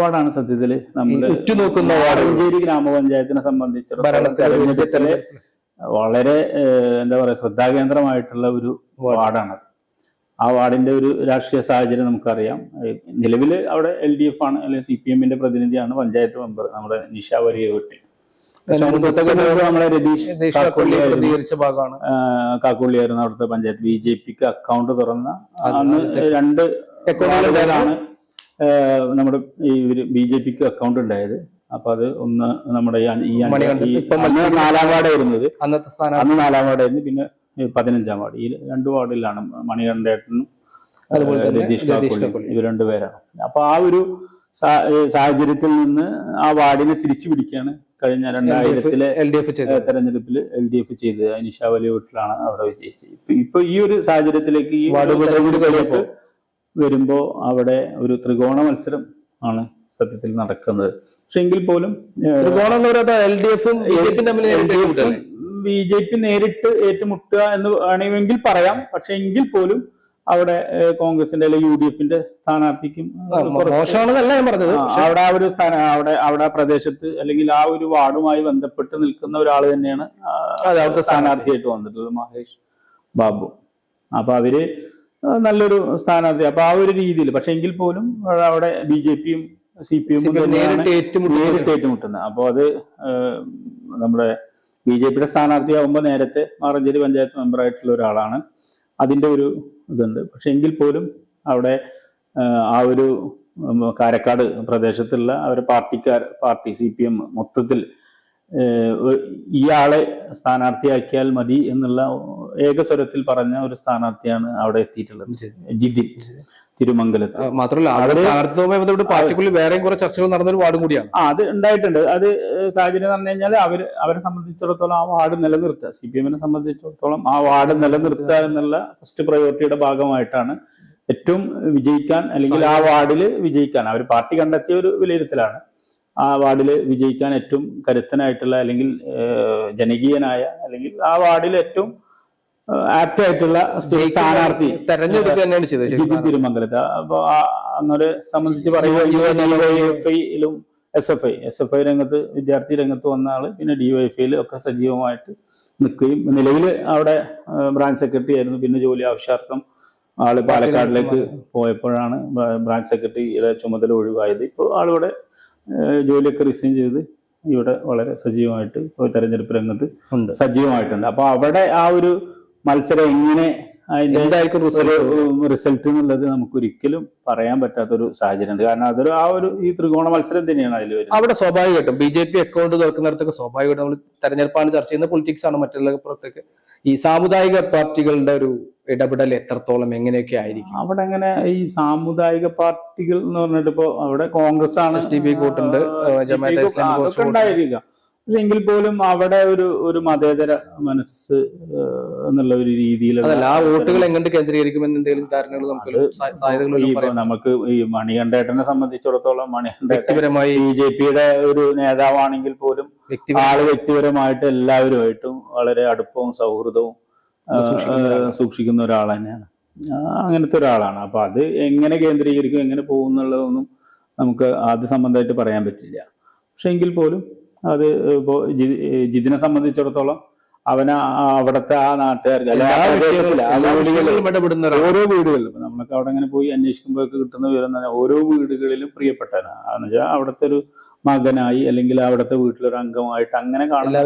വാർഡാണ് സത്യത്തില് നമ്മൾ ഉറ്റുനോക്കുന്ന വാഴഞ്ചേരി ഗ്രാമപഞ്ചായത്തിനെ സംബന്ധിച്ചിടത്തോളം തെരഞ്ഞെടുപ്പില് വളരെ എന്താ പറയാ ശ്രദ്ധാകേന്ദ്രമായിട്ടുള്ള ഒരു വാർഡാണ്. ആ വാർഡിന്റെ ഒരു രാഷ്ട്രീയ സാഹചര്യം നമുക്കറിയാം. നിലവിൽ അവിടെ LDF ആണ്, അല്ലെങ്കിൽ CPM-ന്റെ പ്രതിനിധിയാണ് പഞ്ചായത്ത് മെമ്പർ നമ്മുടെ നിഷ വരികോട്ടി. നമ്മളെ രതീഷ് കാക്കുള്ളിയായിരുന്നു അവിടുത്തെ പഞ്ചായത്ത്. BJPക്ക് അക്കൗണ്ട് തുറന്ന അന്ന് 2 അക്കൗണ്ടുകളിലാണ് നമ്മുടെ ഈ BJPക്ക് അക്കൗണ്ട് ഉണ്ടായത്. അപ്പൊ അത് ഒന്ന് നമ്മുടെ ഈ 4-ാം വാർഡായിരുന്നത്, അന്ന് 4-ാം വാർഡായിരുന്നു. പിന്നെ 15-ാം വാർഡ്. ഈ 2 വാർഡിലാണ് മണികണ്ഠേട്ടനും രതീഷ് കാക്കുള്ളി, ഇവർ 2 പേരാണ്. അപ്പൊ ആ ഒരു സാഹചര്യത്തിൽ നിന്ന് ആ വാർഡിനെ തിരിച്ചു പിടിക്കുകയാണ് കഴിഞ്ഞ 2000-ലെ തെരഞ്ഞെടുപ്പിൽ LDF ചെയ്തത്. നിഷ വലിയ വീട്ടിലാണ് അവിടെ വിജയിച്ചത്. ഇപ്പൊ ഈ ഒരു സാഹചര്യത്തിലേക്ക് ഈ വാർഡ് വരുമ്പോ അവിടെ ഒരു ത്രികോണ മത്സരം ആണ് സത്യത്തിൽ നടക്കുന്നത്. പക്ഷെ എങ്കിൽ പോലും BJP നേരിട്ട് ഏറ്റുമുട്ടുക എന്ന് വേണമെങ്കിൽ പറയാം. പക്ഷെ എങ്കിൽ പോലും അവിടെ കോൺഗ്രസിന്റെ അല്ലെങ്കിൽ UDF-ന്റെ സ്ഥാനാർത്ഥിക്കും മോശമാണെന്നല്ല ഞാൻ പറഞ്ഞത്. അവിടെ ആ ഒരു അവിടെ പ്രദേശത്ത് അല്ലെങ്കിൽ ആ ഒരു വാർഡുമായി ബന്ധപ്പെട്ട് നിൽക്കുന്ന ഒരാൾ തന്നെയാണ് അവിടുത്തെ സ്ഥാനാർത്ഥിയായിട്ട് വന്നിട്ടുള്ളത്, മഹേഷ് ബാബു. അപ്പൊ അവര് നല്ലൊരു സ്ഥാനാർത്ഥി. അപ്പൊ ആ ഒരു രീതിയിൽ പക്ഷെ എങ്കിൽ പോലും അവിടെ BJP-യും CPM-ഉം നേരിട്ട് ഏറ്റുമുട്ടുന്നത്. അപ്പൊ അത് നമ്മുടെ BJP-യുടെ സ്ഥാനാർത്ഥിയാവുമ്പോൾ നേരത്തെ മാറഞ്ചേരി പഞ്ചായത്ത് മെമ്പറായിട്ടുള്ള ഒരാളാണ്. അതിന്റെ ഒരു ഇതുണ്ട്. പക്ഷെ എങ്കിൽ പോലും അവിടെ ആ ഒരു കാരക്കാട് പ്രദേശത്തുള്ള അവരെ പാർട്ടി CPM മൊത്തത്തിൽ ഇയാളെ സ്ഥാനാർത്ഥിയാക്കിയാൽ മതി എന്നുള്ള ഏകസ്വരത്തിൽ പറഞ്ഞ ഒരു സ്ഥാനാർത്ഥിയാണ് അവിടെ എത്തിയിട്ടുള്ളത്, ജിതിൻ തിരുമംഗലത്ത്. മാത്രമല്ല പാർട്ടിക്കുള്ളിൽ വേറെയും കുറെ ചർച്ചകൾ നടന്നൊരു വാർഡും കൂടിയാണ്. അത് ഉണ്ടായിട്ടുണ്ട്. അത് സാഹചര്യം എന്ന് പറഞ്ഞു കഴിഞ്ഞാൽ അവരെ സംബന്ധിച്ചിടത്തോളം ആ വാർഡ് നിലനിർത്തുക, CPM-നെ സംബന്ധിച്ചിടത്തോളം ആ വാർഡ് നിലനിർത്തുക എന്നുള്ള ഫസ്റ്റ് പ്രയോറിറ്റിയുടെ ഭാഗമായിട്ടാണ് ഏറ്റവും വിജയിക്കാൻ, അല്ലെങ്കിൽ ആ വാർഡിൽ വിജയിക്കാൻ അവർ പാർട്ടി കണ്ടെത്തിയ ഒരു വിലയിരുത്തലാണ്. ആ വാർഡിൽ വിജയിക്കാൻ ഏറ്റവും കരുത്തനായിട്ടുള്ള അല്ലെങ്കിൽ ജനകീയനായ അല്ലെങ്കിൽ ആ വാർഡിൽ ഏറ്റവും ആക്ട് ആയിട്ടുള്ള സ്ഥാനാർത്ഥി തെരഞ്ഞെടുപ്പ് തന്നെയാണ് ചെയ്തത് ജിതിൻ തിരുമംഗലത്ത്. അപ്പൊ അങ്ങനെ സംബന്ധിച്ച് പറയുകയിലും SFI രംഗത്ത്, വിദ്യാർത്ഥി രംഗത്ത് വന്ന ആള്, പിന്നെ DYFI ഒക്കെ സജീവമായിട്ട് നിൽക്കുകയും നിലവിൽ അവിടെ ബ്രാഞ്ച് സെക്രട്ടറി ആയിരുന്നു. പിന്നെ ജോലി ആവശ്യാർത്ഥം ആള് പാലക്കാടിലേക്ക് പോയപ്പോഴാണ് ബ്രാഞ്ച് സെക്രട്ടറിയുടെ ചുമതല ഒഴിവായത്. ഇപ്പോൾ ആളിവിടെ ജോലിയൊക്കെ റിസൈൻ ചെയ്ത് ഇവിടെ വളരെ സജീവമായിട്ട് തെരഞ്ഞെടുപ്പ് രംഗത്ത് സജീവമായിട്ടുണ്ട്. അപ്പൊ അവിടെ ആ ഒരു മത്സരം എങ്ങനെ എന്തായിരിക്കും റിസൾട്ട് എന്നുള്ളത് നമുക്ക് ഒരിക്കലും പറയാൻ പറ്റാത്തൊരു സാഹചര്യം ഉണ്ട്. കാരണം അതൊരു ആ ഒരു ഈ ത്രികോണ മത്സരം തന്നെയാണ് അതിൽ വരുന്നത്. അവിടെ സ്വാഭാവികമായിട്ടും BJP അക്കൗണ്ട് തുറക്കുന്നിടത്തൊക്കെ സ്വാഭാവികമായിട്ടും നമ്മൾ തെരഞ്ഞെടുപ്പാണ് ചർച്ച ചെയ്യുന്നത്, പൊളിറ്റിക്സ് ആണ്. മറ്റുള്ള പുറത്തൊക്കെ ഈ സാമുദായിക പാർട്ടികളുടെ ഒരു ഇടപെടൽ എത്രത്തോളം എങ്ങനെയൊക്കെ ആയിരിക്കും അവിടെ? അങ്ങനെ ഈ സാമുദായിക പാർട്ടികൾ എന്ന് പറഞ്ഞിട്ട് ഇപ്പോ അവിടെ കോൺഗ്രസ് ആണ്, SDP കൂട്ടുണ്ട്, അതൊക്കെ ഉണ്ടായിരിക്കാം. പക്ഷെ എങ്കിൽ പോലും അവിടെ ഒരു മതേതര മനസ്സ് എന്നുള്ള ഒരു രീതിയിലുള്ള ആ വോട്ടുകൾ എങ്ങനെ കേന്ദ്രീകരിക്കുമെന്ന് എന്തെങ്കിലും ധാരണകൾ നമുക്ക് ഈ മണികണ്ഠേട്ടനെ സംബന്ധിച്ചിടത്തോളം വ്യക്തിപരമായി BJP-യുടെ ഒരു നേതാവാണെങ്കിൽ പോലും ആള് വ്യക്തിപരമായിട്ട് എല്ലാവരുമായിട്ടും വളരെ അടുപ്പവും സൗഹൃദവും സൂക്ഷിക്കുന്ന ഒരാൾ തന്നെയാണ്. അങ്ങനത്തെ ഒരാളാണ്. അപ്പൊ അത് എങ്ങനെ കേന്ദ്രീകരിക്കും, എങ്ങനെ പോകും എന്നുള്ളതൊന്നും നമുക്ക് അത് സംബന്ധമായിട്ട് പറയാൻ പറ്റില്ല. പക്ഷെ എങ്കിൽ പോലും അത് ഇപ്പോ ജിതിനെ സംബന്ധിച്ചിടത്തോളം അവന് അവിടുത്തെ ആ നാട്ടുകാർക്ക് ഓരോ വീടുകളിലും നമ്മളൊക്കെ അവിടെ അങ്ങനെ പോയി അന്വേഷിക്കുമ്പോഴൊക്കെ കിട്ടുന്ന വിവരം തന്നെ ഓരോ വീടുകളിലും പ്രിയപ്പെട്ടവനാണ്. എന്ന് വെച്ചാൽ അവിടുത്തെ ഒരു മകനായി അല്ലെങ്കിൽ അവിടുത്തെ വീട്ടിലൊരു അംഗമായിട്ട് അങ്ങനെ കാണുന്ന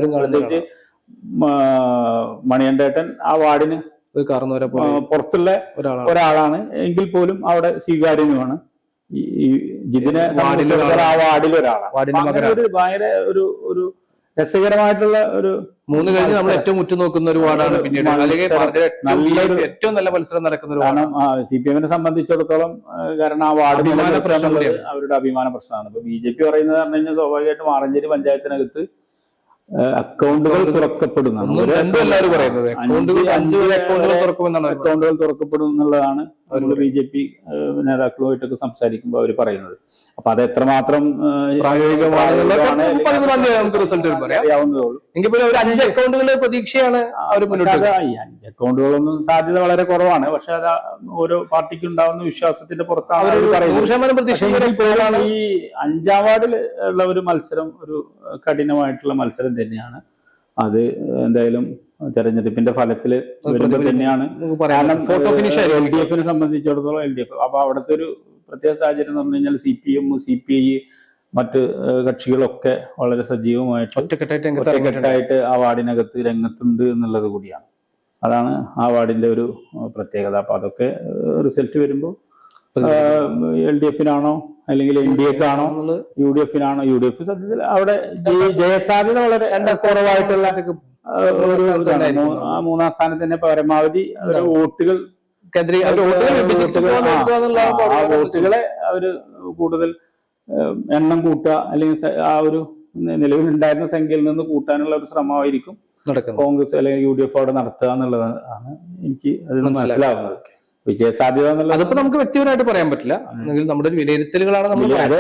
മണികണ്ഠേട്ടൻ ആ വാർഡിന് പുറത്തുള്ള ഒരാളാണ്. എങ്കിൽ പോലും അവിടെ സ്വീകാര്യനുമാണ്. ഈ ജിതിനെ ആ വാർഡിലൊരാളാണ്. ഭയങ്കര ഒരു രസകരമായിട്ടുള്ള ഒരു 3 കഴിഞ്ഞ് നമ്മൾ ഏറ്റവും ഉറ്റുനോക്കുന്ന ഒരു വാർഡാണ്. പിന്നീട് ഏറ്റവും നല്ല മത്സരം നടക്കുന്ന ഒരു കാരണം CPM-നെ സംബന്ധിച്ചിടത്തോളം, കാരണം ആ വാർഡ് അവരുടെ അഭിമാന പ്രശ്നമാണ്. ഇപ്പൊ BJP പറയുന്നത് പറഞ്ഞു കഴിഞ്ഞാൽ സ്വാഭാവികമായിട്ടും മാറഞ്ചേരി പഞ്ചായത്തിനകത്ത് അക്കൗണ്ടുകൾ തുറക്കപ്പെടുന്നതാണ്. അക്കൗണ്ടുകൾ തുറക്കപ്പെടും എന്നുള്ളതാണ് BJP നേതാക്കളുമായിട്ടൊക്കെ സംസാരിക്കുമ്പോൾ അവർ പറയുന്നത്. അപ്പൊ അത് എത്രമാത്രം പ്രതീക്ഷയാണ് ഈ 5 അക്കൗണ്ടുകളൊന്നും സാധ്യത വളരെ കുറവാണ്. പക്ഷെ അത് ഓരോ പാർട്ടിക്ക് ഉണ്ടാവുന്ന വിശ്വാസത്തിന്റെ പുറത്താണ് ഈ 5ാം വാർഡിൽ ഉള്ള ഒരു മത്സരം ഒരു കഠിനമായിട്ടുള്ള മത്സരം തന്നെയാണ്. അത് എന്തായാലും തെരഞ്ഞെടുപ്പിന്റെ ഫലത്തില് വരുമ്പോൾ തന്നെയാണ്. കാരണം LDF സംബന്ധിച്ചിടത്തോളം LDF അപ്പൊ അവിടുത്തെ ഒരു പ്രത്യേക സാഹചര്യം എന്ന് പറഞ്ഞു കഴിഞ്ഞാൽ CPM, CPI മറ്റ് കക്ഷികളൊക്കെ വളരെ സജീവമായിട്ട് ഒറ്റക്കെട്ടായിട്ട് ആ വാർഡിനകത്ത് രംഗത്തുണ്ട് എന്നുള്ളത് കൂടിയാണ്. അതാണ് ആ വാർഡിന്റെ ഒരു പ്രത്യേകത. അപ്പൊ അതൊക്കെ റിസൾട്ട് വരുമ്പോൾ LDF-നാണോ അല്ലെങ്കിൽ NDA-ക്കാണോ UDF-നാണോ, UDF സത്യത്തിൽ അവിടെ ജയസാധ്യത വളരെ കുറവായിട്ടുള്ള ഒരു 3ാം സ്ഥാനത്ത് തന്നെ പരമാവധി വോട്ടുകൾ വോട്ടുകളെ അവര് കൂടുതൽ എണ്ണം കൂട്ടുക അല്ലെങ്കിൽ ആ ഒരു നിലവിലുണ്ടായിരുന്ന സംഖ്യയിൽ നിന്ന് കൂട്ടാനുള്ള ഒരു ശ്രമമായിരിക്കും കോൺഗ്രസ് അല്ലെങ്കിൽ UDF അവിടെ നടത്തുക എന്നുള്ളതാണ് എനിക്ക് അതിൽ മനസ്സിലാവുന്നത്. വിജയസാധ്യത എന്നുള്ളത് അതിപ്പോ നമുക്ക് വ്യക്തിപരമായിട്ട് പറയാൻ പറ്റില്ല, നമ്മുടെ വിലയിരുത്തലുകളാണ് അതെ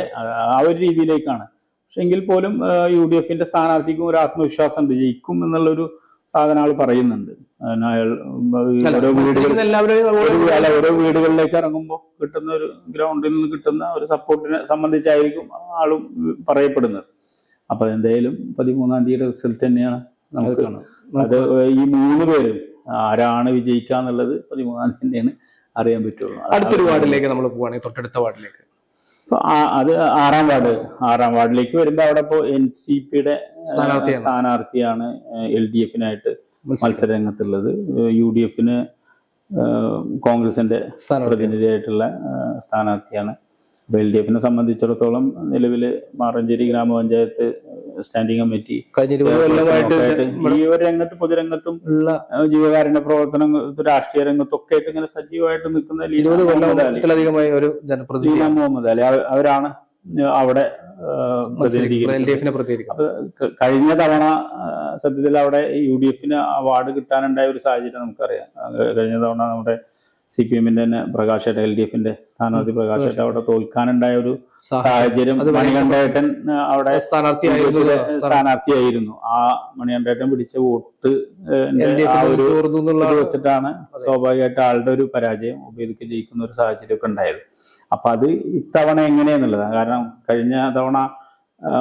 ആ ഒരു രീതിയിലേക്കാണ്. പക്ഷെ എങ്കിൽ പോലും UDF-ന്റെ സ്ഥാനാർത്ഥിക്കും ഒരു ആത്മവിശ്വാസം ഉണ്ട്, ജയിക്കും എന്നുള്ളൊരു സാധനം ആൾ പറയുന്നുണ്ട്. അയാൾ ഓരോ വീടുകളിലേക്ക് ഇറങ്ങുമ്പോൾ കിട്ടുന്ന ഒരു ഗ്രൗണ്ടിൽ നിന്ന് കിട്ടുന്ന ഒരു സപ്പോർട്ടിനെ സംബന്ധിച്ചായിരിക്കും ആളും പറയപ്പെടുന്നത്. അപ്പൊ എന്തായാലും 13ാം തീയതി റിസൾട്ട് തന്നെയാണ് നമുക്ക് കാണുന്നത്. അത് ഈ 3 പേരും ആരാണ് വിജയിക്കുക എന്നുള്ളത് 13ാം തീയതി തന്നെയാണ് അറിയാൻ പറ്റുള്ളൂ. അടുത്തൊരു വാർഡിലേക്ക് നമ്മൾ പോവുകയാണെങ്കിൽ തൊട്ടടുത്ത വാർഡിലേക്ക് അത് 6ാം വാർഡിലേക്ക് വരുമ്പോ അവിടെ ഇപ്പോ NCP-യുടെ സ്ഥാനാർത്ഥിയാണ് LDF-നായിട്ട് മത്സര രംഗത്തുള്ളത്. UDF-ന് കോൺഗ്രസിന്റെ പ്രതിനിധിയായിട്ടുള്ള സ്ഥാനാർത്ഥിയാണ്. അപ്പൊ LDF-നെ സംബന്ധിച്ചിടത്തോളം നിലവില് മാറഞ്ചേരി ഗ്രാമപഞ്ചായത്ത് സ്റ്റാൻഡിംഗ് കമ്മിറ്റി ഈ ഒരു രംഗത്ത് പൊതുരംഗത്തും ജീവകാരുണ്യ പ്രവർത്തനം രാഷ്ട്രീയ രംഗത്തും ഒക്കെ ആയിട്ട് ഇങ്ങനെ സജീവമായിട്ട് നിൽക്കുന്ന ലീന മുഹമ്മദ് അലി അവരാണ് അവിടെ കഴിഞ്ഞ തവണ സത്യത്തിൽ അവിടെ UDF-ന് അവാർഡ് കിട്ടാനുണ്ടായ ഒരു സാഹചര്യം നമുക്കറിയാം. കഴിഞ്ഞ തവണ നമ്മുടെ CPM-ന്റെ തന്നെ പ്രകാശേട്ട LDF-ന്റെ സ്ഥാനാർത്ഥി പ്രകാശേട്ട അവിടെ തോൽക്കാനുണ്ടായ ഒരു സാഹചര്യം മണികണ്ഠേട്ടൻ അവിടെ സ്ഥാനാർത്ഥിയായിരുന്നു. ആ മണികണ്ഠേട്ടൻ പിടിച്ച വോട്ട് വെച്ചിട്ടാണ് സ്വാഭാവികമായിട്ട് ആളുടെ ഒരു പരാജയം ഉപയോഗിച്ച് ജയിക്കുന്ന ഒരു സാഹചര്യം ഒക്കെ ഉണ്ടായത്. അപ്പൊ അത് ഇത്തവണ എങ്ങനെയാന്നുള്ളതാണ്. കാരണം കഴിഞ്ഞ തവണ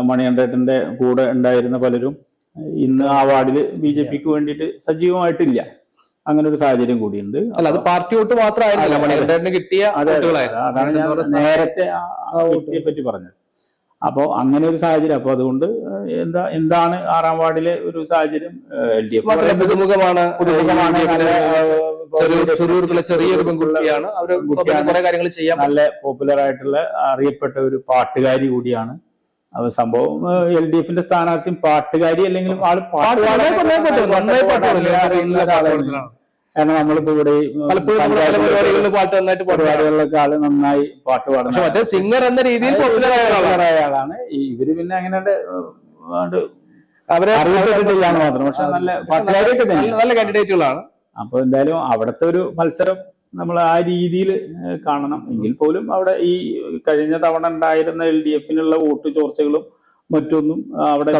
മണികണ്ഠേട്ടന്റെ കൂടെ ഉണ്ടായിരുന്ന പലരും ഇന്ന് ആ വാർഡില് BJP-ക്ക് വേണ്ടിയിട്ട് സജീവമായിട്ടില്ല. അങ്ങനെ ഒരു സാഹചര്യം കൂടിയുണ്ട്. അല്ല, അത് പാർട്ടി വോട്ട് മാത്രമായിരുന്നില്ല, മണികണ്ഠേട്ടന് കിട്ടിയ അതാണ് ഞാൻ നേരത്തെ ആ വോട്ടിനെ പറ്റി പറഞ്ഞത്. അപ്പോ അങ്ങനെ ഒരു സാഹചര്യം. അപ്പൊ അതുകൊണ്ട് എന്താണ് 6ാം വാർഡിലെ ഒരു സാഹചര്യം? LDF പുതുമുഖമാണ്, ചെറിയൊരു പെൺകുട്ടിയാണ്, കാര്യങ്ങൾ ചെയ്യാൻ നല്ല പോപ്പുലർ ആയിട്ടുള്ള അറിയപ്പെട്ട ഒരു പാട്ടുകാരി കൂടിയാണ്. അത് സംഭവം LDF-ന്റെ സ്ഥാനാർത്ഥിയും പാട്ടുകാരി അല്ലെങ്കിലും ആള് കാരണം നമ്മളിപ്പോ ഇവിടെ പരിപാടികളിലൊക്കെ ആള് നന്നായി പാട്ട് പാടുന്നത് സിംഗർ എന്ന രീതിയിൽ ആയ ആളാണ്. ഇവര് പിന്നെ അങ്ങനെ അവരെ അറിയപ്പെട്ടിട്ടില്ലാന്ന് മാത്രം. പക്ഷെ നല്ല പാട്ടുകാരിയൊക്കെ നല്ല കാൻഡിഡേറ്റുകളാണ്. അപ്പൊ എന്തായാലും അവിടുത്തെ ഒരു മത്സരം നമ്മൾ ആ രീതിയിൽ കാണണം. എങ്കിൽ പോലും അവിടെ ഈ കഴിഞ്ഞ തവണ ഉണ്ടായിരുന്ന LDF-നുള്ള വോട്ട് ചോർച്ചകളും മറ്റൊന്നും അവിടെ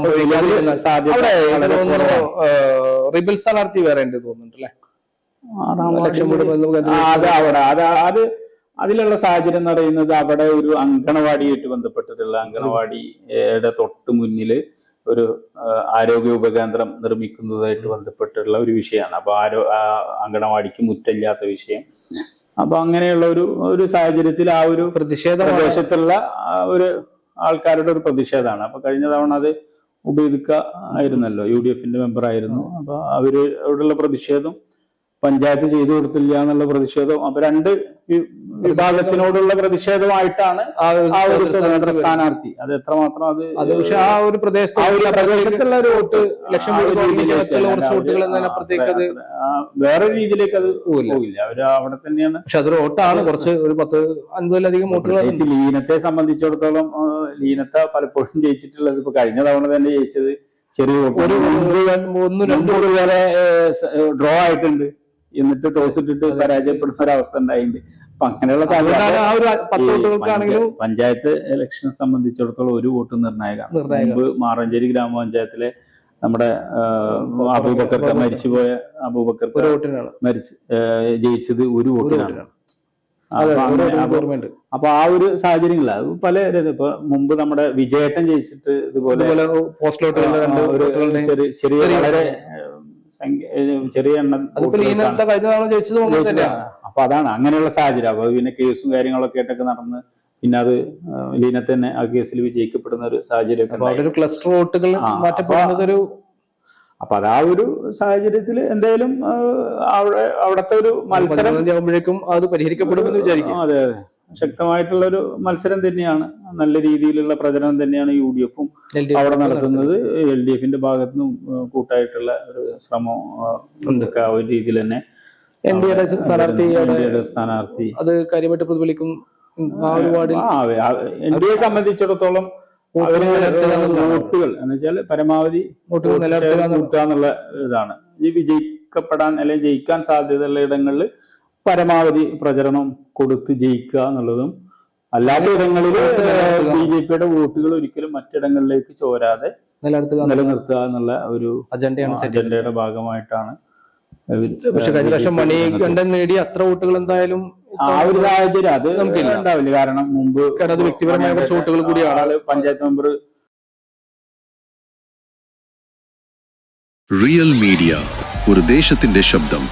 റിബൽ സ്ഥാനാർത്ഥി വേറെ ഉണ്ട് തോന്നുന്നുണ്ടല്ലേ. അതിലുള്ള സാഹചര്യം എന്ന് പറയുന്നത് അവിടെ ഒരു അങ്കണവാടിയായിട്ട് ബന്ധപ്പെട്ടിട്ടുള്ള അങ്കണവാടിയുടെ തൊട്ട് മുന്നില് ഒരു ആരോഗ്യ ഉപകേന്ദ്രം നിർമ്മിക്കുന്നതായിട്ട് ബന്ധപ്പെട്ടുള്ള ഒരു വിഷയമാണ്. അപ്പൊ അങ്കണവാടിക്ക് മുറ്റില്ലാത്ത വിഷയം. അപ്പൊ അങ്ങനെയുള്ള ഒരു സാഹചര്യത്തിൽ ആ ഒരു പ്രദേശത്തുള്ള ഒരു ആൾക്കാരുടെ ഒരു പ്രതിഷേധമാണ്. അപ്പൊ കഴിഞ്ഞ തവണ അത് ഉപയോഗിക്ക ആയിരുന്നല്ലോ, UDF-ന്റെ മെമ്പർ ആയിരുന്നു. അപ്പൊ അവരോടുള്ള പ്രതിഷേധം പഞ്ചായത്ത് ചെയ്തു കൊടുത്തില്ല എന്നുള്ള പ്രതിഷേധം. അപ്പൊ 2 വിഭാഗത്തിനോടുള്ള പ്രതിഷേധമായിട്ടാണ് ആ ഒരു സ്വതന്ത്ര സ്ഥാനാർത്ഥി. അത് എത്രമാത്രം അത് പക്ഷെ ആ ഒരു പ്രദേശത്തുള്ള ഒരു വോട്ട് ലക്ഷം വേറെ രീതിയിലേക്ക് അത് പോകില്ല. അവര് അവിടെ തന്നെയാണ്. പക്ഷെ അതൊരു വോട്ടാണ്, കുറച്ച് ഒരു 10-50 വോട്ടുകൾ. ലീനത്തെ സംബന്ധിച്ചിടത്തോളം ലീനത്തെ പലപ്പോഴും ജയിച്ചിട്ടുള്ളത് ഇപ്പൊ കഴിഞ്ഞ തവണ തന്നെ ജയിച്ചത് ചെറിയ വോട്ട് 1-2 വരെ ഡ്രോ ആയിട്ടുണ്ട്. എന്നിട്ട് ടോസ് ഇട്ടിട്ട് പരാജയപ്പെടുന്ന ഒരവസ്ഥ ഉണ്ടായിട്ടുണ്ട്. അപ്പൊ അങ്ങനെയുള്ള അതുകൊണ്ടാണ് ആ ഒരു 10 വോട്ടുകൾക്കാണെങ്കിലും പഞ്ചായത്ത് ഇലക്ഷനെ സംബന്ധിച്ചിടത്തോളം ഒരു വോട്ട് നിർണായകമാണ്. മുമ്പ് മാറഞ്ചേരി ഗ്രാമപഞ്ചായത്തിലെ നമ്മുടെ അബൂബക്കർ മരിച്ചുപോയ അബൂബക്കർ ജയിച്ചത് ഒരു വോട്ടിനാണ്. അപ്പൊ ആ ഒരു സാഹചര്യങ്ങളില്ല. അത് പല ഇപ്പൊ മുമ്പ് നമ്മുടെ വിജയേട്ടൻ ജയിച്ചിട്ട് ഇതുപോലെ ചെറിയ വളരെ ചെറിയ എണ്ണം. അപ്പൊ അതാണ് അങ്ങനെയുള്ള സാഹചര്യം. അപ്പൊ പിന്നെ കേസും കാര്യങ്ങളൊക്കെ ആയിട്ടൊക്കെ നടന്ന് പിന്നെ അത് ലീന തന്നെ ആ കേസിൽ വിജയിക്കപ്പെടുന്ന ഒരു സാഹചര്യം. ക്ലസ്റ്റർ വോട്ടുകൾ മാറ്റപ്പെടുന്നതൊരു അപ്പൊ അത് ആ ഒരു സാഹചര്യത്തിൽ എന്തായാലും അവിടത്തെ ഒരു മത്സരം ആകുമ്പോഴേക്കും അത് പരിഹരിക്കപ്പെടുമെന്ന് വിചാരിക്കും. അതെ അതെ, ശക്തമായിട്ടുള്ള ഒരു മത്സരം തന്നെയാണ്. നല്ല രീതിയിലുള്ള പ്രചരണം തന്നെയാണ് UDF-ഉം അവിടെ നടത്തുന്നത്. LDF-ന്റെ ഭാഗത്തുനിന്നും കൂട്ടായിട്ടുള്ള ഒരു ശ്രമം ആ ഒരു രീതിയിൽ തന്നെ സ്ഥാനാർത്ഥി അത് കാര്യമായിട്ട് പ്രതിഫലിക്കും. NDA സംബന്ധിച്ചിടത്തോളം വോട്ടുകൾ എന്ന് വെച്ചാൽ പരമാവധി വോട്ടുകൾ നിലനിർത്തുക എന്നുള്ള ഇതാണ്. ഈ വിജയിക്കപ്പെടാൻ അല്ലെങ്കിൽ ജയിക്കാൻ സാധ്യതയുള്ള ഇടങ്ങളിൽ പരമാവധി പ്രചരണം കൊടുത്ത് ജയിക്കുക എന്നുള്ളതും, അല്ലാത്ത ഇടങ്ങളിൽ BJP-യുടെ വോട്ടുകൾ ഒരിക്കലും മറ്റിടങ്ങളിലേക്ക് ചോരാതെ നിലനിർത്തുക എന്നുള്ള ഒരു അജണ്ടയുടെ ഭാഗമായിട്ടാണ്. പക്ഷെ കഴിഞ്ഞ പ്രാവശ്യം മണി കണ്ടൻ നേടി അത്ര വോട്ടുകൾ എന്തായാലും ആ ഒരു സാഹചര്യം അത് ഉണ്ടാവില്ല. കാരണം മുമ്പ് വ്യക്തിപരമായ കുറച്ച് വോട്ടുകൾ കൂടിയാണ്. പഞ്ചായത്ത് മെമ്പർ. റിയൽ മീഡിയ, ഒരു ദേശത്തിന്റെ ശബ്ദം.